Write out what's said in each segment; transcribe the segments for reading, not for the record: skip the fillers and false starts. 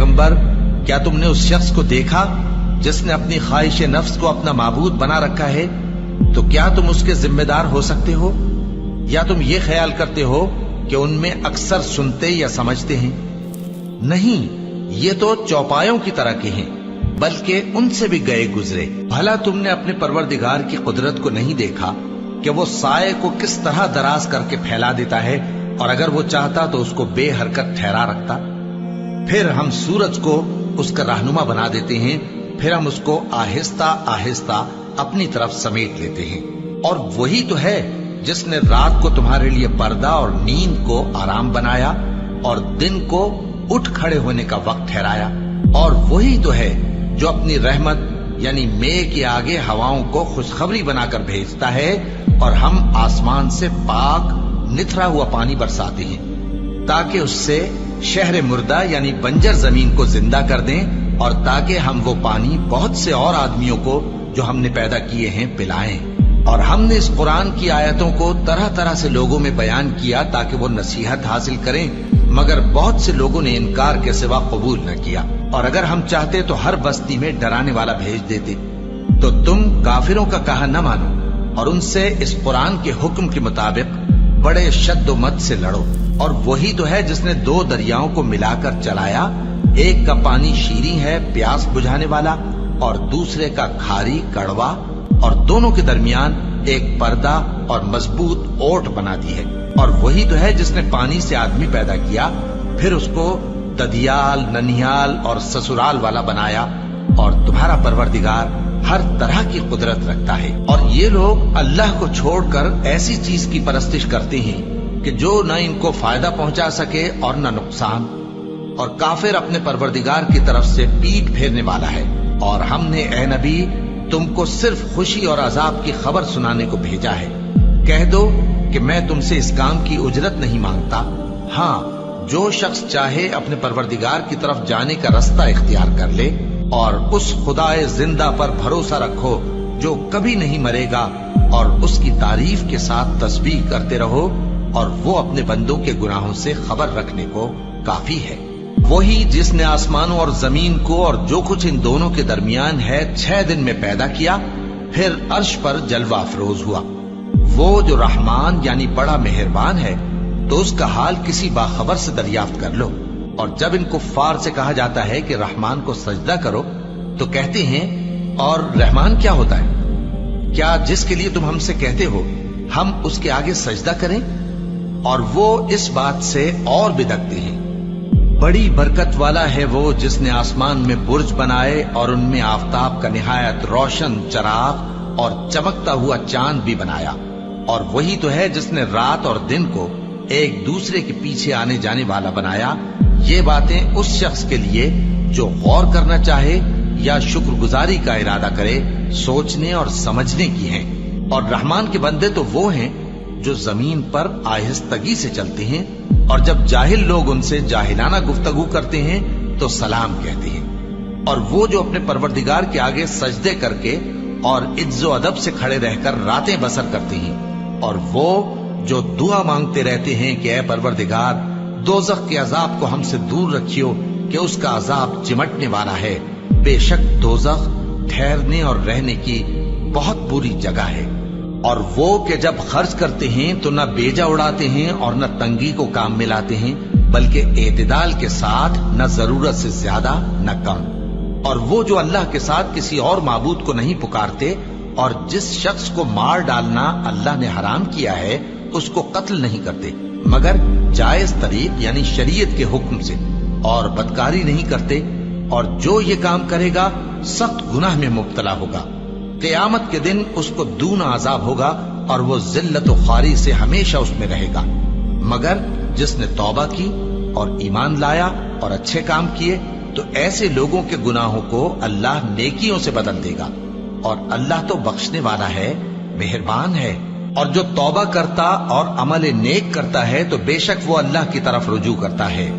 पैगंबर, क्या तुमने उस शख्स को देखा जिसने अपनी ख्वाहिश नफ्स को अपना माबूद बना रखा है? तो क्या तुम उसके जिम्मेदार हो सकते हो? या तुम ये ख्याल करते हो कि उनमें अक्सर सुनते या समझते हैं? नहीं, ये तो चौपायों की तरह के हैं, बल्कि उनसे भी गए गुजरे। भला तुमने अपने परवरदिगार की कुदरत को नहीं देखा कि वो साए को किस तरह दराज करके फैला देता है, और अगर वो चाहता तो उसको बेहरकत ठहरा रखता। फिर हम सूरज को उसका रहनुमा बना देते हैं, फिर हम उसको आहिस्ता आहिस्ता अपनी तरफ समेट लेते हैं। और वही तो है जिसने रात को तुम्हारे लिए पर्दा और नींद को आराम बनाया और दिन को उठ खड़े होने का वक्त ठहराया। और वही तो है जो अपनी रहमत यानी मेघ के आगे हवाओं को खुशखबरी बनाकर भेजता है, और हम आसमान से पाक निथरा हुआ पानी बरसाते हैं ताकि उससे शहर मुर्दा यानी बंजर जमीन को जिंदा कर दें, और ताकि हम वो पानी बहुत से और आदमियों को जो हमने पैदा किए हैं पिलाएं। और हमने इस कुरान की आयतों को तरह तरह से लोगों में बयान किया ताकि वो नसीहत हासिल करें, मगर बहुत से लोगों ने इनकार के सिवा कबूल न किया। और अगर हम चाहते तो हर बस्ती में डराने वाला भेज देते। तो तुम काफिरों का कहा न मानो और उनसे इस कुरान के हुक्म के मुताबिक बड़े शद्दोमत से लड़ो। और वही तो है जिसने दो दरियाओं को मिलाकर चलाया, एक का पानी शीरी है प्यास बुझाने वाला, और दूसरे का खारी कड़वा, और दोनों के दरमियान एक पर्दा और मजबूत ओट बना दी है। और वही तो है जिसने पानी से आदमी पैदा किया, फिर उसको ददियाल, ननिहाल और ससुराल वाला बनाया। और तुम्हारा परवरदिगार हर तरह की कुदरत रखता है। और ये लोग अल्लाह को छोड़कर ऐसी चीज की परस्तिश करते हैं कि जो न इनको फायदा पहुंचा सके और न नुकसान। और काफिर अपने परवरदिगार की तरफ से पीठ फेरने वाला है। और हमने ए नबी तुमको सिर्फ खुशी और अजाब की खबर सुनाने को भेजा है। कह दो कि मैं तुमसे इस काम की उजरत नहीं मांगता। हाँ, जो शख्स चाहे अपने परवरदिगार की तरफ जाने का रास्ता इख्तियार कर ले, और उस खुदाए जिंदा पर भरोसा रखो जो कभी नहीं मरेगा, और उसकी तारीफ के साथ तस्बीह करते रहो, और वो अपने बंदों के गुनाहों से खबर रखने को काफी है। वही जिसने आसमानों और जमीन को और जो कुछ इन दोनों के दरमियान है 6 दिन में पैदा किया, फिर अर्श पर जलवा अफरोज हुआ। वो जो रहमान यानी बड़ा मेहरबान है, तो उसका हाल किसी बाखबर से दरियाफ्त कर लो। और जब इन कुफ्फार से कहा जाता है कि रहमान को सजदा करो, तो कहते हैं और रहमान क्या होता है? क्या जिसके लिए तुम हमसे कहते हो हम उसके आगे सजदा करें? और वो इस बात से और बिदकते हैं। बड़ी बरकत वाला है वो जिसने आसमान में बुर्ज बनाए और उनमें आफताब का निहायत रोशन चराग और चमकता हुआ चांद भी बनाया। और वही तो है जिसने रात और दिन को एक दूसरे के पीछे आने जाने वाला बनाया। ये बातें उस शख्स के लिए जो गौर करना चाहे या शुक्रगुजारी का इरादा करे, सोचने और समझने की हैं। और रहमान के बंदे तो वो हैं जो जमीन पर आहिस्तगी से चलते हैं, और जब जाहिल लोग उनसे जाहिलाना गुफ्तगू करते हैं तो सलाम कहते हैं। और वो जो अपने परवरदिगार के आगे सजदे करके और इज्जो अदब से खड़े रहकर रातें बसर करते हैं। और वो जो दुआ मांगते रहते हैं कि ऐ परवरदिगार, दोज़ख के अजाब को हमसे दूर रखियो कि उसका अजाब चिमटने वाला है। बेशक दोज़ख ठहरने और रहने की बहुत बुरी जगह है। और वो कि जब खर्च करते हैं तो न बेजा उड़ाते हैं और न तंगी को काम में लाते हैं, बल्कि एतदाल के साथ, न जरूरत से ज्यादा न कम। और वो जो अल्लाह के साथ किसी और माबूद को नहीं पुकारते, और जिस शख्स को मार डालना अल्लाह ने हराम किया है उसको कत्ल नहीं करते मगर जायज तरीक यानी शरीयत के हुक्म से, और बदकारी नहीं करते। और जो ये काम करेगा सख्त गुनाह में मुब्तला होगा। क़यामत के दिन उसको दूना अजाब होगा और वो जिल्लत व ख्वारी से हमेशा उसमें रहेगा। मगर जिसने तौबा की और ईमान लाया और अच्छे काम किए, तो ऐसे लोगों के गुनाहों को अल्लाह नेकियों से बदल देगा। और अल्लाह तो बख्शने वाला है, मेहरबान है। और जो तौबा करता और अमल नेक करता है तो बेशक वो अल्लाह की तरफ रुजू करता है।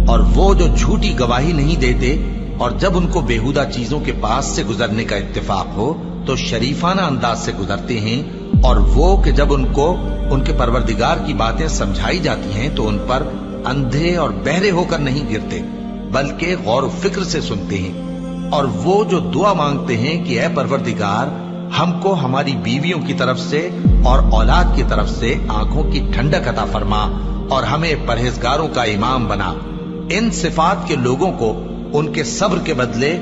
और वो जो झूठी गवाही नहीं देते, और जब उनको बेहुदा चीजों के पास से गुजरने का इत्तेफाक हो तो शरीफाना अंदाज से गुजरते हैं। और वो कि जब उनको उनके परवरदिगार की बातें समझाई जाती हैं तो उन पर अंधे और बहरे होकर नहीं गिरते, बल्कि गौर फिक्र से सुनते हैं। और वो जो दुआ मांगते हैं कि ऐ परवरदिगार, हमको हमारी बीवियों की तरफ से और औलाद की तरफ से आंखों की ठंडक अता फरमा और हमें परहेजगारों का इमाम बना। इन सिफात के लोगों को उनके सब्र के बदले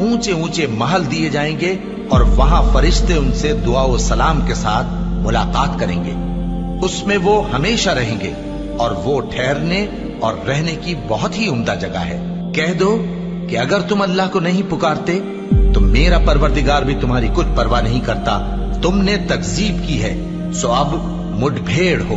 ऊंचे ऊंचे महल दिए जाएंगे और वहां फरिश्ते उनसे दुआ व सलाम के साथ मुलाकात करेंगे। उसमें वो हमेशा रहेंगे और वो ठहरने और रहने की बहुत ही उम्दा जगह है। कह दो कि अगर तुम अल्लाह को नहीं पुकारते तो मेरा परवरदिगार भी तुम्हारी कुछ परवाह नहीं करता। तुमने तकजीब की है, सो अब मुठभेड़ हो।